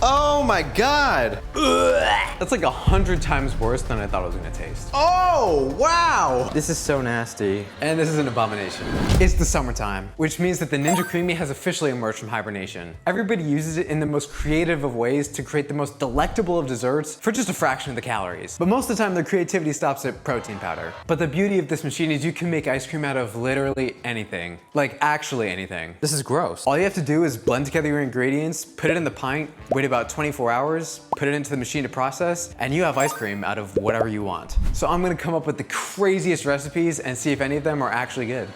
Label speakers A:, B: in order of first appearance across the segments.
A: Oh my God.
B: That's like 100 times worse than I thought it was gonna taste.
A: Oh, wow.
B: This is so nasty. And this is an abomination. It's the summertime, which means that the Ninja Creami has officially emerged from hibernation. Everybody uses it in the most creative of ways to create the most delectable of desserts for just a fraction of the calories. But most of the time, their creativity stops at protein powder. But the beauty of this machine is you can make ice cream out of literally anything. Like actually anything. This is gross. All you have to do is blend together your ingredients, put it in the pint, wait about 24 hours, put it into the machine to process, and you have ice cream out of whatever you want. So I'm gonna come up with the craziest recipes and see if any of them are actually good.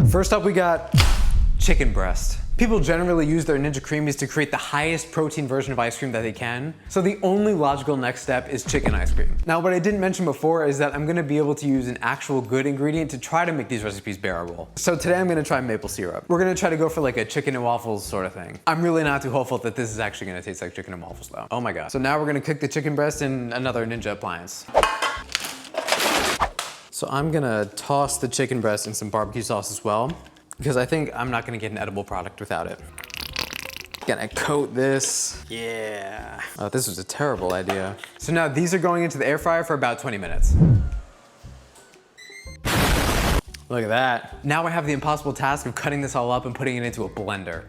B: First up, we got chicken breast. People generally use their Ninja Creamis to create the highest protein version of ice cream that they can. So the only logical next step is chicken ice cream. Now, what I didn't mention before is that I'm gonna be able to use an actual good ingredient to try to make these recipes bearable. So today I'm gonna try maple syrup. We're gonna try to go for like a chicken and waffles sort of thing. I'm really not too hopeful that this is actually gonna taste like chicken and waffles though. Oh my God. So now we're gonna cook the chicken breast in another Ninja appliance. So I'm gonna toss the chicken breast in some barbecue sauce as well, because I think I'm not gonna get an edible product without it. Gonna coat this. Yeah. Oh, this was a terrible idea. So now these are going into the air fryer for about 20 minutes. Look at that. Now I have the impossible task of cutting this all up and putting it into a blender.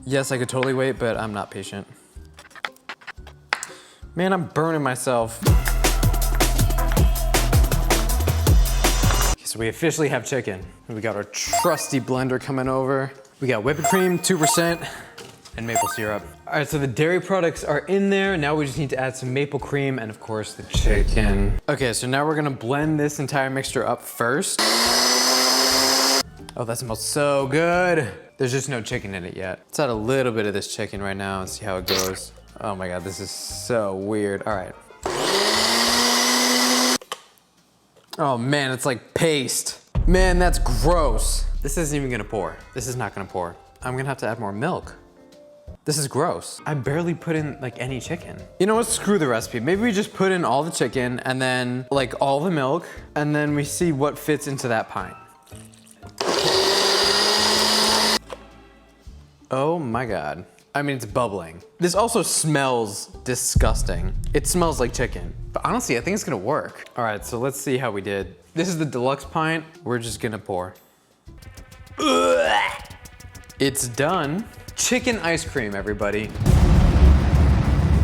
B: Yes, I could totally wait, but I'm not patient. Man, I'm burning myself. So we officially have chicken. We got our trusty blender coming over. We got whipped cream, 2%, and maple syrup. All right, so the dairy products are in there. Now we just need to add some maple cream and of course the chicken. Okay, so now we're gonna blend this entire mixture up first. Oh, that smells so good. There's just no chicken in it yet. Let's add a little bit of this chicken right now and see how it goes. Oh my God, this is so weird. All right. Oh man, it's like paste. Man, that's gross. This isn't even gonna pour. This is not gonna pour. I'm gonna have to add more milk. This is gross. I barely put in like any chicken. You know what, screw the recipe. Maybe we just put in all the chicken and then like all the milk and then we see what fits into that pint. Oh my God. I mean, it's bubbling. This also smells disgusting. It smells like chicken. But honestly, I think it's gonna work. All right, so let's see how we did. This is the deluxe pint. We're just gonna pour. It's done. Chicken ice cream, everybody.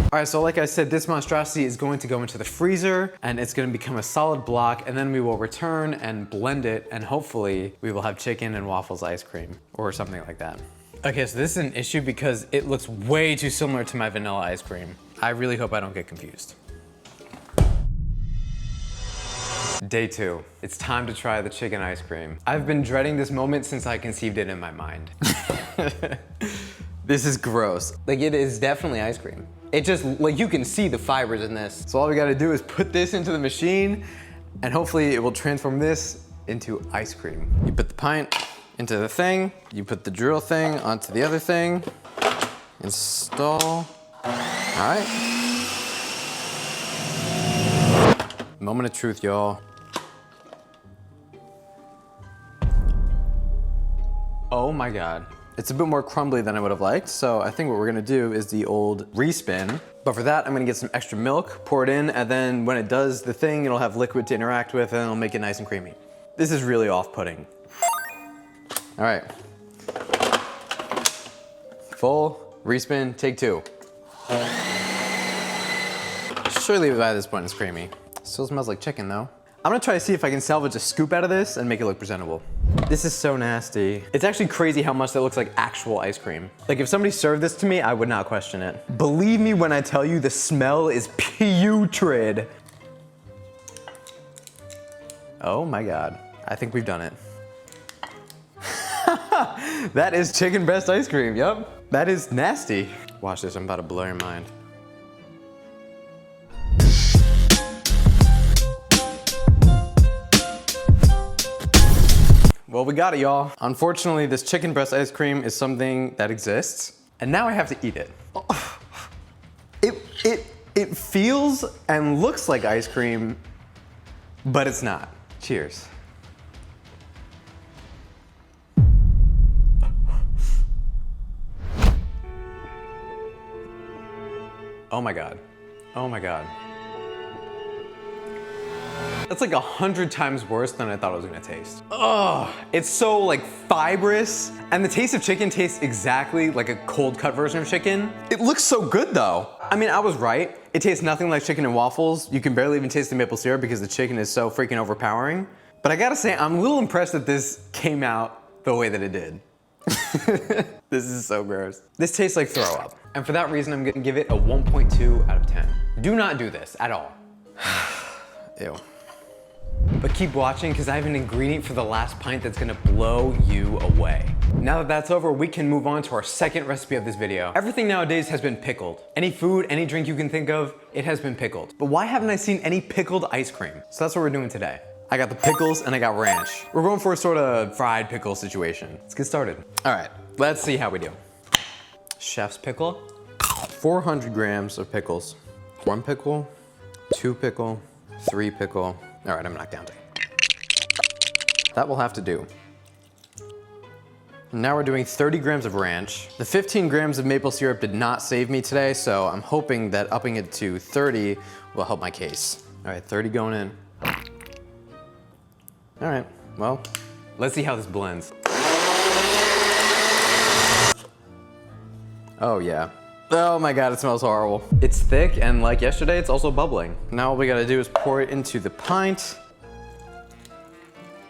B: All right, so like I said, this monstrosity is going to go into the freezer and it's gonna become a solid block, and then we will return and blend it, and hopefully we will have chicken and waffles ice cream or something like that. Okay, so this is an issue because it looks way too similar to my vanilla ice cream. I really hope I don't get confused. Day 2. It's time to try the chicken ice cream. I've been dreading this moment since I conceived it in my mind. This is gross. Like, it is definitely ice cream. It just, like, you can see the fibers in this. So all we gotta do is put this into the machine and hopefully it will transform this into ice cream. You put the pint into the thing, you put the drill thing onto the other thing, install. All right. Moment of truth, y'all. Oh my God. It's a bit more crumbly than I would have liked, so I think what we're gonna do is the old respin. But for that, I'm gonna get some extra milk, pour it in, and then when it does the thing, it'll have liquid to interact with, and it'll make it nice and creamy. This is really off-putting. All right. Full, respin, take 2. Surely by this point it's creamy. Still smells like chicken though. I'm gonna try to see if I can salvage a scoop out of this and make it look presentable. This is so nasty. It's actually crazy how much that looks like actual ice cream. Like if somebody served this to me, I would not question it. Believe me when I tell you the smell is putrid. Oh my God. I think we've done it. That is chicken breast ice cream, yup. That is nasty. Watch this, I'm about to blow your mind. Well, we got it, y'all. Unfortunately, this chicken breast ice cream is something that exists, and now I have to eat it. It feels and looks like ice cream, but it's not. Cheers. Oh my God. Oh my God. That's like 100 times worse than I thought it was gonna taste. Oh, it's so like fibrous, and the taste of chicken tastes exactly like a cold cut version of chicken. It looks so good though. I mean, I was right. It tastes nothing like chicken and waffles. You can barely even taste the maple syrup because the chicken is so freaking overpowering. But I gotta say, I'm a little impressed that this came out the way that it did. This is so gross. This tastes like throw up. And for that reason, I'm gonna give it a 1.2 out of 10. Do not do this at all. Ew. But keep watching because I have an ingredient for the last pint that's gonna blow you away. Now that that's over, we can move on to our second recipe of this video. Everything nowadays has been pickled. Any food, any drink you can think of, it has been pickled. But why haven't I seen any pickled ice cream? So that's what we're doing today. I got the pickles and I got ranch. We're going for a sort of fried pickle situation. Let's get started. All right, let's see how we do. Chef's pickle. 400 grams of pickles. 1 pickle, 2 pickle, 3 pickle. All right, I'm not counting. That will have to do. Now we're doing 30 grams of ranch. The 15 grams of maple syrup did not save me today, so I'm hoping that upping it to 30 will help my case. All right, 30 going in. All right, well, let's see how this blends. Oh yeah. Oh my God, it smells horrible. It's thick, and like yesterday, it's also bubbling. Now all we gotta do is pour it into the pint.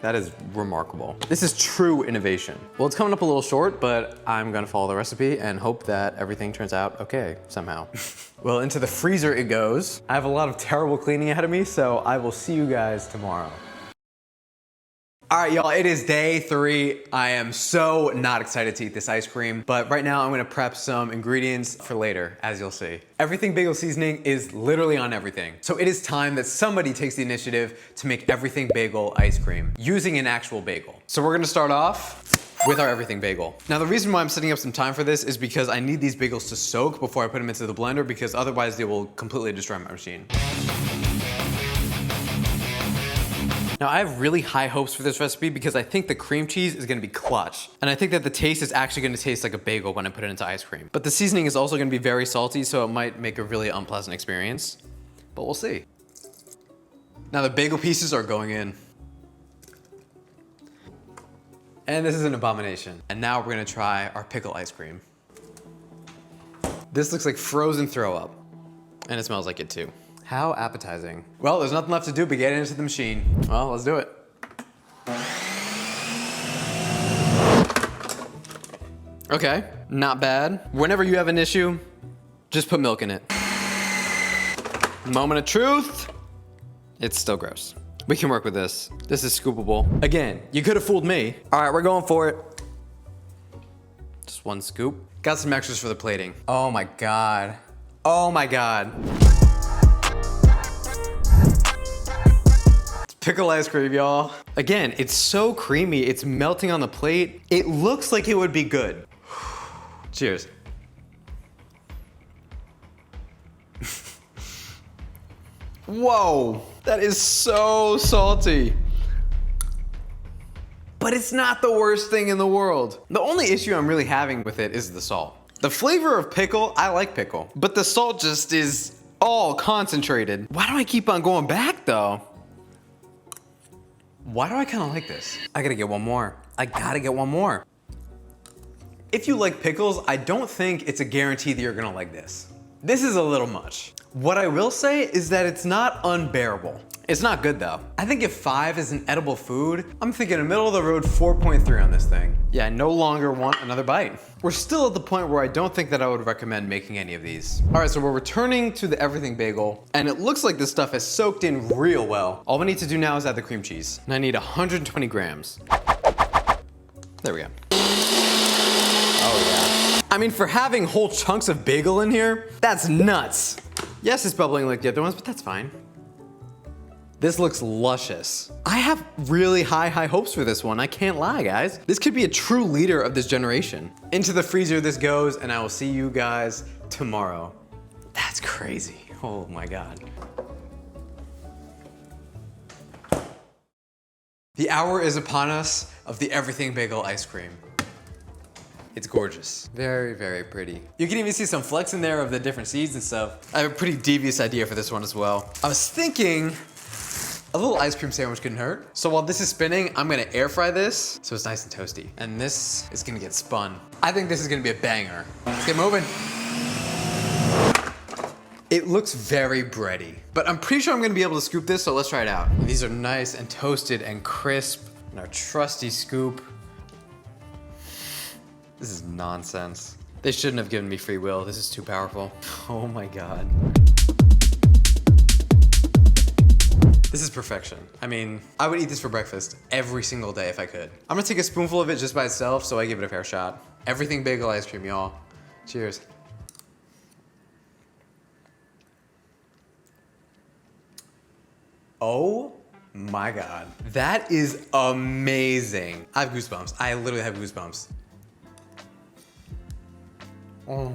B: That is remarkable. This is true innovation. Well, it's coming up a little short, but I'm gonna follow the recipe and hope that everything turns out okay somehow. Well, into the freezer it goes. I have a lot of terrible cleaning ahead of me, so I will see you guys tomorrow. All right, y'all, it is day 3. I am so not excited to eat this ice cream, but right now I'm gonna prep some ingredients for later, as you'll see. Everything bagel seasoning is literally on everything. So it is time that somebody takes the initiative to make everything bagel ice cream using an actual bagel. So we're gonna start off with our everything bagel. Now the reason why I'm setting up some time for this is because I need these bagels to soak before I put them into the blender, because otherwise they will completely destroy my machine. Now I have really high hopes for this recipe because I think the cream cheese is gonna be clutch. And I think that the taste is actually gonna taste like a bagel when I put it into ice cream. But the seasoning is also gonna be very salty, so it might make a really unpleasant experience. But we'll see. Now the bagel pieces are going in. And this is an abomination. And now we're gonna try our pickle ice cream. This looks like frozen throw up. And it smells like it too. How appetizing. Well, there's nothing left to do but get into the machine. Well, let's do it. Okay, not bad. Whenever you have an issue, just put milk in it. Moment of truth. It's still gross. We can work with this. This is scoopable. Again, you could have fooled me. All right, we're going for it. Just 1 scoop. Got some extras for the plating. Oh my God. Oh my God. Pickle ice cream, y'all. Again, it's so creamy, it's melting on the plate. It looks like it would be good. Cheers. Whoa, that is so salty. But it's not the worst thing in the world. The only issue I'm really having with it is the salt. The flavor of pickle, I like pickle, but the salt just is all concentrated. Why do I keep on going back though? Why do I kind of like this? I gotta get one more. I gotta get one more. If you like pickles, I don't think it's a guarantee that you're gonna like this. This is a little much. What I will say is that it's not unbearable. It's not good though. I think if 5 is an edible food, I'm thinking a middle of the road 4.3 on this thing. Yeah, I no longer want another bite. We're still at the point where I don't think that I would recommend making any of these. All right, so we're returning to the everything bagel, and it looks like this stuff has soaked in real well. All we need to do now is add the cream cheese. And I need 120 grams. There we go. Oh yeah. I mean, for having whole chunks of bagel in here, that's nuts. Yes, it's bubbling like the other ones, but that's fine. This looks luscious. I have really high hopes for this one. I can't lie, guys. This could be a true leader of this generation. Into the freezer this goes, and I will see you guys tomorrow. That's crazy. Oh my God. The hour is upon us of the everything bagel ice cream. It's gorgeous. Very, very pretty. You can even see some flecks in there of the different seeds and stuff. I have a pretty devious idea for this one as well. I was thinking a little ice cream sandwich couldn't hurt. So while this is spinning, I'm gonna air fry this so it's nice and toasty. And this is gonna get spun. I think this is gonna be a banger. Let's get moving. It looks very bready, but I'm pretty sure I'm gonna be able to scoop this, so let's try it out. These are nice and toasted and crisp, and our trusty scoop. This is nonsense. They shouldn't have given me free will. This is too powerful. Oh my God. This is perfection. I mean, I would eat this for breakfast every single day if I could. I'm gonna take a spoonful of it just by itself, so I give it a fair shot. Everything bagel ice cream, y'all. Cheers. Oh my God. That is amazing. I have goosebumps. I literally have goosebumps. Oh.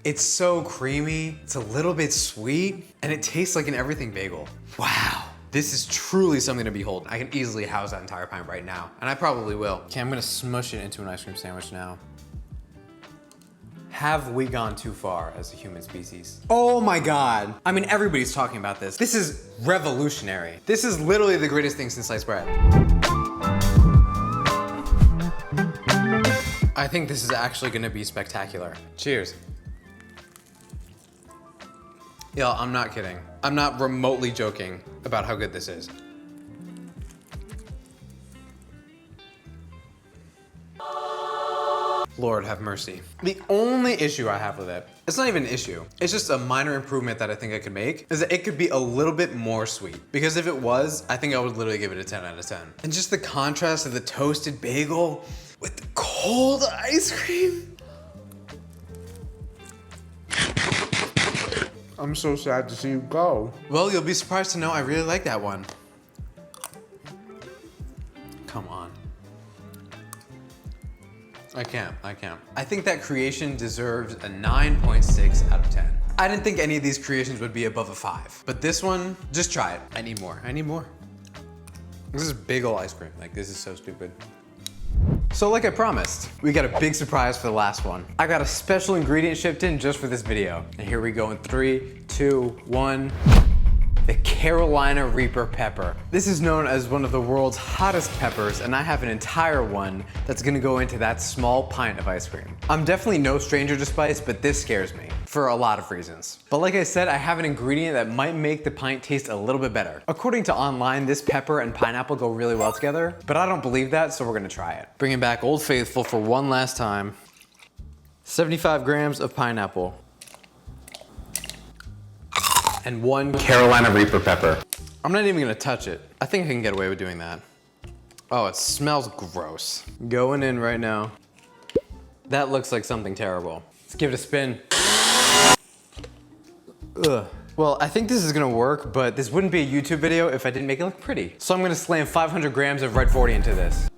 B: It's so creamy, it's a little bit sweet, and it tastes like an everything bagel. Wow. This is truly something to behold. I can easily house that entire pint right now, and I probably will. Okay, I'm gonna smush it into an ice cream sandwich now. Have we gone too far as a human species? Oh my God. I mean, everybody's talking about this. This is revolutionary. This is literally the greatest thing since sliced bread. I think this is actually gonna be spectacular. Cheers. Y'all, I'm not kidding. I'm not remotely joking about how good this is. Lord have mercy. The only issue I have with it, it's not even an issue, it's just a minor improvement that I think I could make, is that it could be a little bit more sweet. Because if it was, I think I would literally give it a 10 out of 10. And just the contrast of the toasted bagel with the cold ice cream.
C: I'm so sad to see you go.
B: Well, you'll be surprised to know I really like that one. Come on. I can't. I think that creation deserves a 9.6 out of 10. I didn't think any of these creations would be above a 5, but this one, just try it. I need more. This is big ol' ice cream. Like, this is so stupid. So like I promised, we got a big surprise for the last one. I got a special ingredient shipped in just for this video. And here we go in 3, 2, 1. The Carolina Reaper pepper. This is known as one of the world's hottest peppers, and I have an entire one that's gonna go into that small pint of ice cream. I'm definitely no stranger to spice, but this scares me for a lot of reasons. But like I said, I have an ingredient that might make the pint taste a little bit better. According to online, this pepper and pineapple go really well together, but I don't believe that, so we're gonna try it. Bringing back Old Faithful for one last time. 75 grams of pineapple. And 1 Carolina Reaper pepper. I'm not even gonna touch it. I think I can get away with doing that. Oh, it smells gross. Going in right now. That looks like something terrible. Let's give it a spin. Ugh. Well, I think this is gonna work, but this wouldn't be a YouTube video if I didn't make it look pretty. So I'm gonna slam 500 grams of Red 40 into this.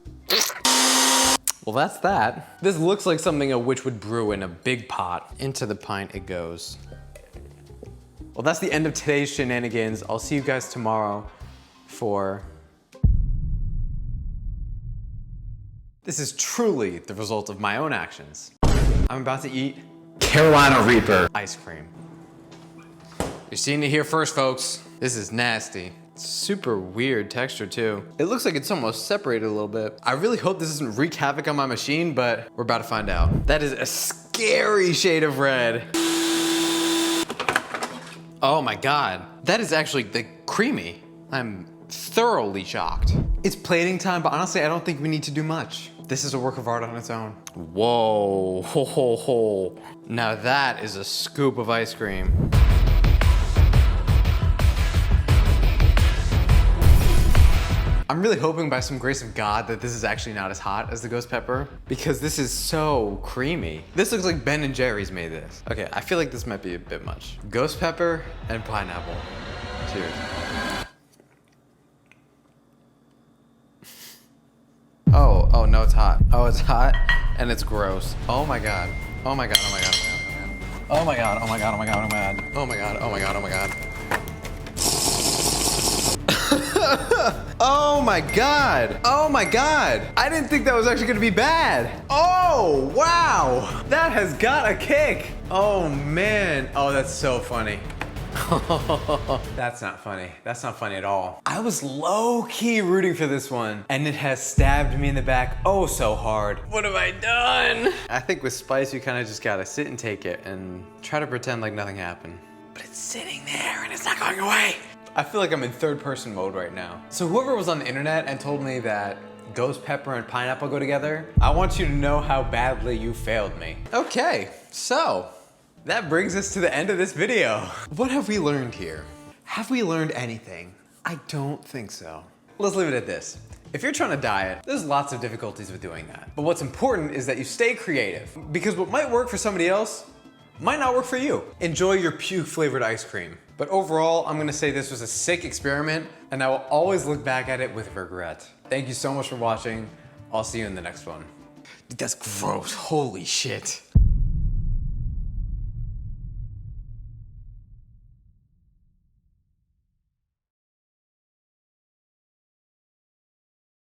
B: Well, that's that. This looks like something a witch would brew in a big pot. Into the pint it goes. Well, that's the end of today's shenanigans. I'll see you guys tomorrow for... This is truly the result of my own actions. I'm about to eat Carolina Reaper ice cream. You're seeing it here first, folks. This is nasty. Super weird texture too. It looks like it's almost separated a little bit. I really hope this doesn't wreak havoc on my machine, but we're about to find out. That is a scary shade of red. Oh my God, that is actually creamy. I'm thoroughly shocked. It's plating time, but honestly, I don't think we need to do much. This is a work of art on its own. Whoa, ho, ho, ho. Now that is a scoop of ice cream. I'm really hoping by some grace of God that this is actually not as hot as the ghost pepper, because this is so creamy. This looks like Ben and Jerry's made this. Okay, I feel like this might be a bit much. Ghost pepper and pineapple. Cheers. Oh no, it's hot. Oh, it's hot and it's gross. Oh my God. Oh my God, oh my God, oh my God. Oh my God, oh my God, oh my God, oh my God. Oh my God, oh my God, oh my God.
A: Oh my god. Oh my god.
B: I didn't think that was actually gonna be bad.
A: Oh, wow.
B: That has got a kick. Oh man. Oh, that's so funny. That's not funny. That's not funny at all. I was low-key rooting for this one, and it has stabbed me in the back oh so hard. What have I done? I think with spice, you kind of just gotta sit and take it and try to pretend like nothing happened. But it's sitting there and it's not going away. I feel like I'm in third-person mode right now. So whoever was on the internet and told me that ghost pepper and pineapple go together, I want you to know how badly you failed me. Okay, so that brings us to the end of this video. What have we learned here? Have we learned anything? I don't think so. Let's leave it at this. If you're trying to diet, there's lots of difficulties with doing that. But what's important is that you stay creative, because what might work for somebody else might not work for you. Enjoy your puke flavored ice cream. But overall, I'm gonna say this was a sick experiment, and I will always look back at it with regret. Thank you so much for watching. I'll see you in the next one. Dude, that's gross, holy shit.